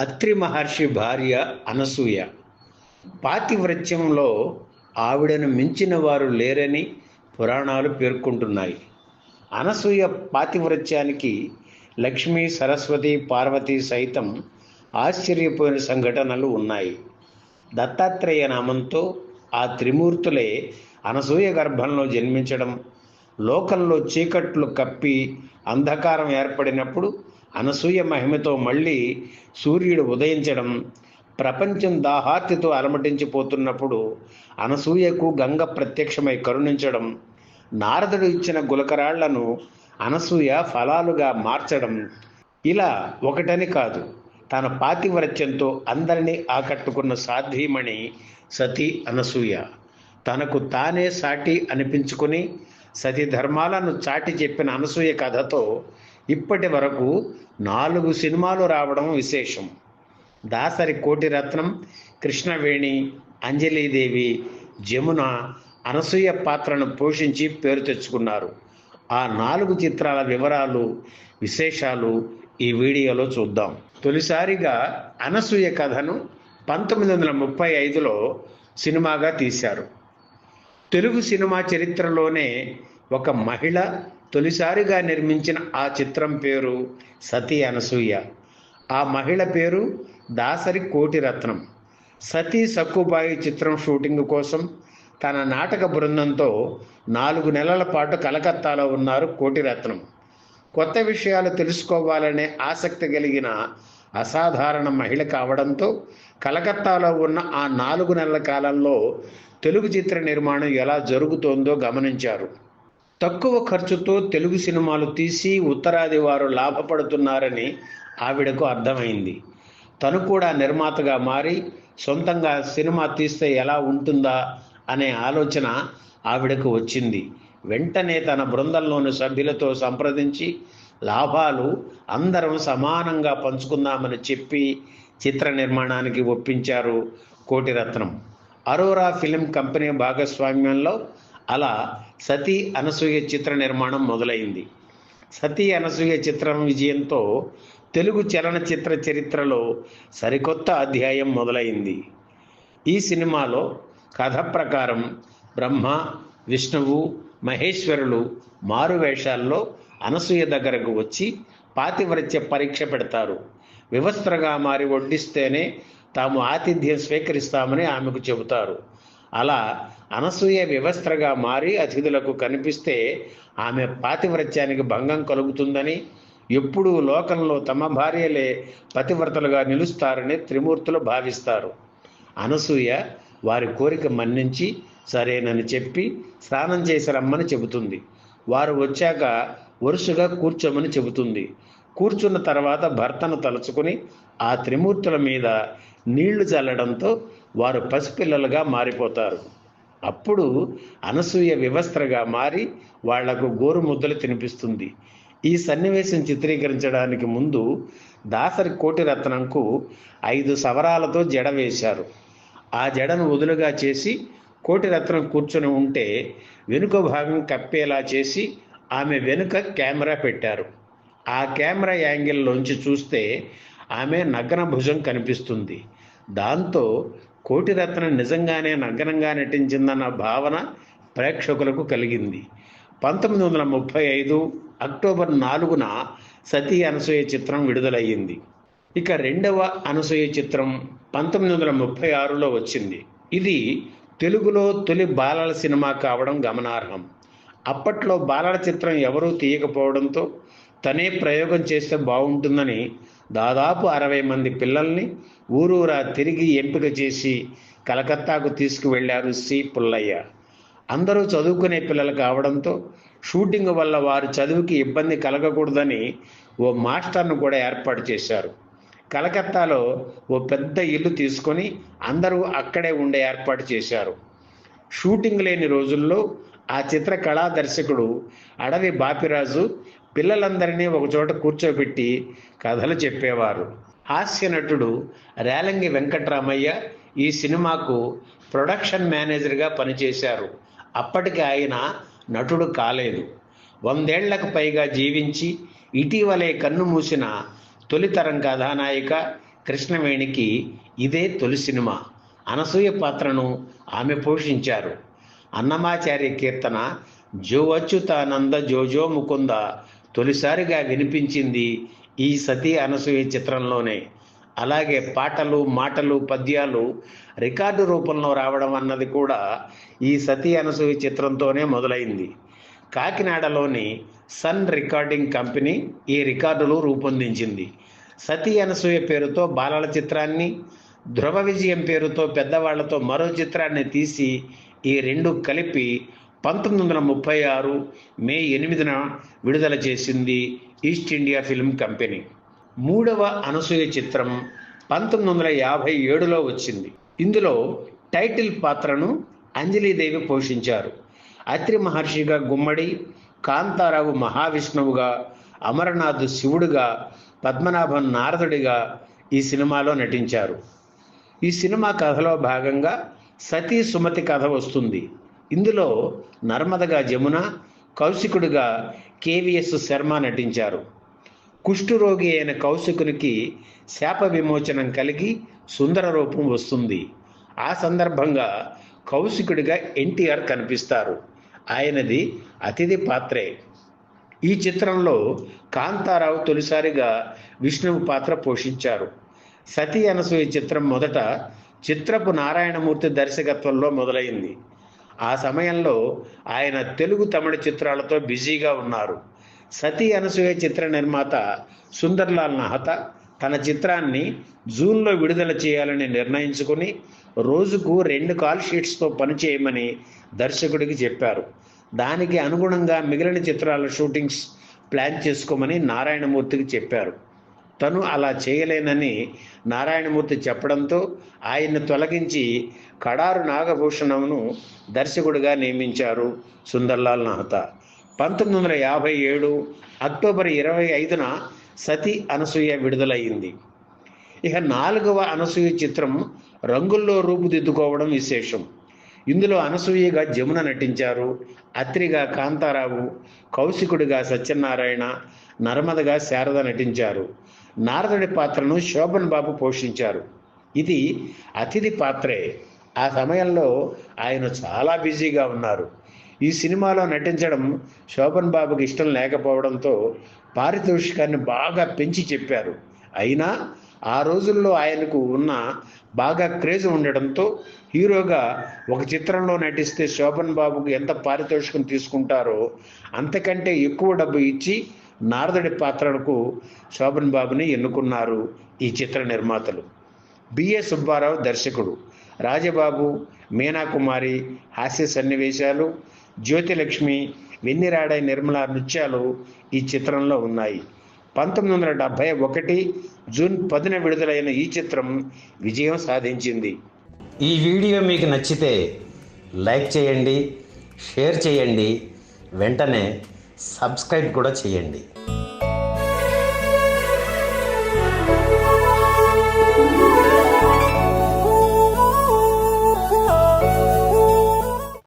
అత్రి మహర్షి భార్య అనసూయ. పాతివ్రత్యంలో ఆవిడను మించిన వారు లేరని పురాణాలు పేర్కొంటున్నాయి. అనసూయ పాతివ్రత్యానికి లక్ష్మీ, సరస్వతి, పార్వతి సైతం ఆశ్చర్యపోయిన సంఘటనలు ఉన్నాయి. దత్తాత్రేయ నామంతో ఆ త్రిమూర్తులే అనసూయ గర్భంలో జన్మించడం, లోకంలో చీకట్లు కప్పి అంధకారం ఏర్పడినప్పుడు అనసూయ మహిమతో మళ్ళీ సూర్యుడు ఉదయించడం, ప్రపంచం దాహార్తితో అలమటించిపోతున్నప్పుడు అనసూయకు గంగ ప్రత్యక్షమై కరుణించడం, నారదుడు ఇచ్చిన గులకరాళ్లను అనసూయ ఫలాలుగా మార్చడం, ఇలా ఒకటని కాదు, తన పాతివ్రత్యంతో అందరినీ ఆకట్టుకున్న సాధ్వీమణి సతీ అనసూయ. తనకు తానే సాటి అనిపించుకుని సతీ ధర్మాలను చాటి చెప్పిన అనసూయ కథతో ఇప్పటి వరకు 4 సినిమాలు రావడం విశేషం. దాసరి కోటిరత్నం, కృష్ణవేణి, అంజలీదేవి, జమున అనసూయ పాత్రను పోషించి పేరు తెచ్చుకున్నారు. ఆ 4 చిత్రాల వివరాలు, విశేషాలు ఈ వీడియోలో చూద్దాం. తొలిసారిగా అనసూయ కథను 1935లో సినిమాగా తీశారు. తెలుగు సినిమా చరిత్రలోనే ఒక మహిళ తొలిసారిగా నిర్మించిన ఆ చిత్రం పేరు సతీ అనసూయ. ఆ మహిళ పేరు దాసరి కోటిరత్నం. సతీ సక్కుబాయి చిత్రం షూటింగ్ కోసం తన నాటక బృందంతో 4 నెలల పాటు కలకత్తాలో ఉన్నారు కోటిరత్నం. కొత్త విషయాలు తెలుసుకోవాలనే ఆసక్తి కలిగిన అసాధారణ మహిళ కావడంతో కలకత్తాలో ఉన్న ఆ 4 నెలల కాలంలో తెలుగు చిత్ర నిర్మాణం ఎలా జరుగుతోందో గమనించారు. తక్కువ ఖర్చుతో తెలుగు సినిమాలు తీసి ఉత్తరాది వారు లాభపడుతున్నారని ఆవిడకు అర్థమైంది. తను కూడా నిర్మాతగా మారి సొంతంగా సినిమా తీస్తే ఎలా ఉంటుందా అనే ఆలోచన ఆవిడకు వచ్చింది. వెంటనే తన బృందంలోని సభ్యులతో సంప్రదించి లాభాలు అందరం సమానంగా పంచుకుందామని చెప్పి చిత్ర నిర్మాణానికి ఒప్పించారు కోటిరత్నం. అరోరా ఫిలిం కంపెనీ భాగస్వామ్యంలో అలా సతీ అనసూయ చిత్ర నిర్మాణం మొదలైంది. సతీ అనసూయ చిత్రం విజయంతో తెలుగు చలనచిత్ర చరిత్రలో సరికొత్త అధ్యాయం మొదలైంది. ఈ సినిమాలో కథ ప్రకారం బ్రహ్మ, విష్ణువు, మహేశ్వరులు మారు వేషాల్లో అనసూయ దగ్గరకు వచ్చి పాతివ్రత్య పరీక్ష పెడతారు. వివస్త్రగా మారి వడ్డిస్తేనే తాము ఆతిథ్యం స్వీకరిస్తామని ఆమెకు చెబుతారు. అలా అనసూయ వివస్త్రగా మారి అతిథులకు కనిపిస్తే ఆమె పాతివ్రత్యానికి భంగం కలుగుతుందని, ఎప్పుడూ లోకంలో తమ భార్యలే పతివ్రతలుగా నిలుస్తారని త్రిమూర్తులు భావిస్తారు. అనసూయ వారి కోరిక మన్నించి సరేనని చెప్పి స్నానం చేసి రమ్మని చెబుతుంది. వారు వచ్చాక వరుసగా కూర్చోమని చెబుతుంది. కూర్చున్న తర్వాత భర్తను తలుచుకుని ఆ త్రిమూర్తుల మీద నీళ్లు చల్లడంతో వారు పసిపిల్లలుగా మారిపోతారు. అప్పుడు అనసూయ వివస్త్రగా మారి వాళ్లకు గోరు ముద్దలు తినిపిస్తుంది. ఈ సన్నివేశం చిత్రీకరించడానికి ముందు దాసరి కోటిరత్నంకు 5 సవరాలతో జడ వేశారు. ఆ జడను వదులుగా చేసి కోటిరత్నం కూర్చొని ఉంటే వెనుక భాగం కప్పేలా చేసి ఆమె వెనుక కెమెరా పెట్టారు. ఆ కెమెరా యాంగిల్లోంచి చూస్తే ఆమె నగ్న భుజం కనిపిస్తుంది. దాంతో కోటిరత్నం నిజంగానే నగ్నంగా నటించిందన్న భావన ప్రేక్షకులకు కలిగింది. 1935 అక్టోబర్ 4న సతీ అనసూయ చిత్రం విడుదలయ్యింది. ఇక రెండవ అనసూయ చిత్రం 1936లో వచ్చింది. ఇది తెలుగులో తొలి బాలల సినిమా కావడం గమనార్హం. అప్పట్లో బాలల చిత్రం ఎవరూ తీయకపోవడంతో తనే ప్రయోగం చేస్తే బాగుంటుందని దాదాపు 60 మంది పిల్లల్ని ఊరూరా తిరిగి ఎంపిక చేసి కలకత్తాకు తీసుకువెళ్లారు సి పుల్లయ్య. అందరూ చదువుకునే పిల్లలు కావడంతో షూటింగ్ వల్ల వారి చదువుకి ఇబ్బంది కలగకూడదని ఓ మాస్టర్ను కూడా ఏర్పాటు చేశారు. కలకత్తాలో ఓ పెద్ద ఇల్లు తీసుకొని అందరూ అక్కడే ఉండే ఏర్పాటు చేశారు. షూటింగ్ లేని రోజుల్లో ఆ చిత్ర కళా దర్శకుడు అడవి బాపిరాజు పిల్లలందరినీ ఒకచోట కూర్చోబెట్టి కథలు చెప్పేవారు. హాస్య నటుడు రేలంగి వెంకట్రామయ్య ఈ సినిమాకు ప్రొడక్షన్ మేనేజర్గా పనిచేశారు. అప్పటికి ఆయన నటుడు కాలేదు. 100 ఏళ్లకు పైగా జీవించి ఇటీవలే కన్నుమూసిన తొలితరం కథానాయిక కృష్ణవేణికి ఇదే తొలి సినిమా. అనసూయ పాత్రను ఆమె పోషించారు. అన్నమాచార్య కీర్తన జో అచ్యుతానంద జోజో ముకుంద తొలిసారిగా వినిపించింది ఈ సతీ అనసూయ చిత్రంలోనే. అలాగే పాటలు, మాటలు, పద్యాలు రికార్డు రూపంలో రావడం అన్నది కూడా ఈ సతీ అనసూయ చిత్రంతోనే మొదలైంది. కాకినాడలోని సన్ రికార్డింగ్ కంపెనీ ఈ రికార్డులు రూపొందించింది. సతీ అనసూయ పేరుతో బాలల చిత్రాన్ని, ధ్రువ విజయం పేరుతో పెద్దవాళ్లతో మరో చిత్రాన్ని తీసి ఈ రెండు కలిపి 1936 మే 8న విడుదల చేసింది ఈస్ట్ ఇండియా ఫిల్మ్ కంపెనీ. మూడవ అనసూయ చిత్రం 1957లో వచ్చింది. ఇందులో టైటిల్ పాత్రను అంజలీదేవి పోషించారు. అత్రి మహర్షిగా గుమ్మడి, కాంతారావు మహావిష్ణువుగా, అమరనాథ్ శివుడుగా, పద్మనాభం నారదుడిగా ఈ సినిమాలో నటించారు. ఈ సినిమా కథలో భాగంగా సతీ సుమతి కథ వస్తుంది. ఇందులో నర్మదగా జమున, కౌశికుడిగా కేవీఎస్ శర్మ నటించారు. కుష్ఠురోగి అయిన కౌశికునికి శాప విమోచనం కలిగి సుందర రూపం వస్తుంది. ఆ సందర్భంగా కౌశికుడిగా ఎన్టీఆర్ కనిపిస్తారు. ఆయనది అతిథి పాత్రే. ఈ చిత్రంలో కాంతారావు తొలిసారిగా విష్ణువు పాత్ర పోషించారు. సతీ అనసూయ చిత్రం మొదట చిత్రపు నారాయణమూర్తి దర్శకత్వంలో మొదలైంది. ఆ సమయంలో ఆయన తెలుగు, తమిళ చిత్రాలతో బిజీగా ఉన్నారు. సతీ అనసూయ చిత్ర నిర్మాత సుందర్లాల్ నహతా తన చిత్రాన్ని జూన్లో విడుదల చేయాలని నిర్ణయించుకుని రోజుకు 2 కాల్ షీట్స్తో పనిచేయమని దర్శకుడికి చెప్పారు. దానికి అనుగుణంగా మిగిలిన చిత్రాల షూటింగ్స్ ప్లాన్ చేసుకోమని నారాయణమూర్తికి చెప్పారు. తను అలా చేయలేనని నారాయణమూర్తి చెప్పడంతో ఆయన్ని తొలగించి కడారు నాగభూషణంను దర్శకుడిగా నియమించారు సుందర్లాల్ నహతా. 1957 అక్టోబర్ 25న సతీ అనసూయ విడుదలయ్యింది. ఇక 4వ అనసూయ చిత్రం రంగుల్లో రూపుదిద్దుకోవడం విశేషం. ఇందులో అనసూయగా జమున నటించారు. అత్రిగా కాంతారావు, కౌశికుడిగా సత్యనారాయణ, నర్మదగా శారద నటించారు. నారదుడి పాత్రను శోభన్ బాబు పోషించారు. ఇది అతిథి పాత్రే. ఆ సమయంలో ఆయన చాలా బిజీగా ఉన్నారు. ఈ సినిమాలో నటించడం శోభన్ బాబుకి ఇష్టం లేకపోవడంతో పారితోషికాన్ని బాగా పెంచి చెప్పారు. అయినా ఆ రోజుల్లో ఆయనకు ఉన్న బాగా క్రేజ్ ఉండడంతో హీరోగా ఒక చిత్రంలో నటిస్తే శోభన్ బాబుకు ఎంత పారితోషికం తీసుకుంటారో అంతకంటే ఎక్కువ డబ్బు ఇచ్చి నారదుడి పాత్రకు శోభన్ బాబుని ఎన్నుకున్నారు ఈ చిత్ర నిర్మాతలు. బిఏ సుబ్బారావు దర్శకుడు. రాజబాబు, మీనాకుమారి హాస్య సన్నివేశాలు, జ్యోతిలక్ష్మి, వెన్నిరాడై నిర్మల నృత్యాలు ఈ చిత్రంలో ఉన్నాయి. 1971 జూన్ 10న విడుదలైన ఈ చిత్రం విజయం సాధించింది. ఈ వీడియో మీకు నచ్చితే లైక్ చేయండి, షేర్ చేయండి, వెంటనే సబ్స్క్రైబ్ కూడా చేయండి.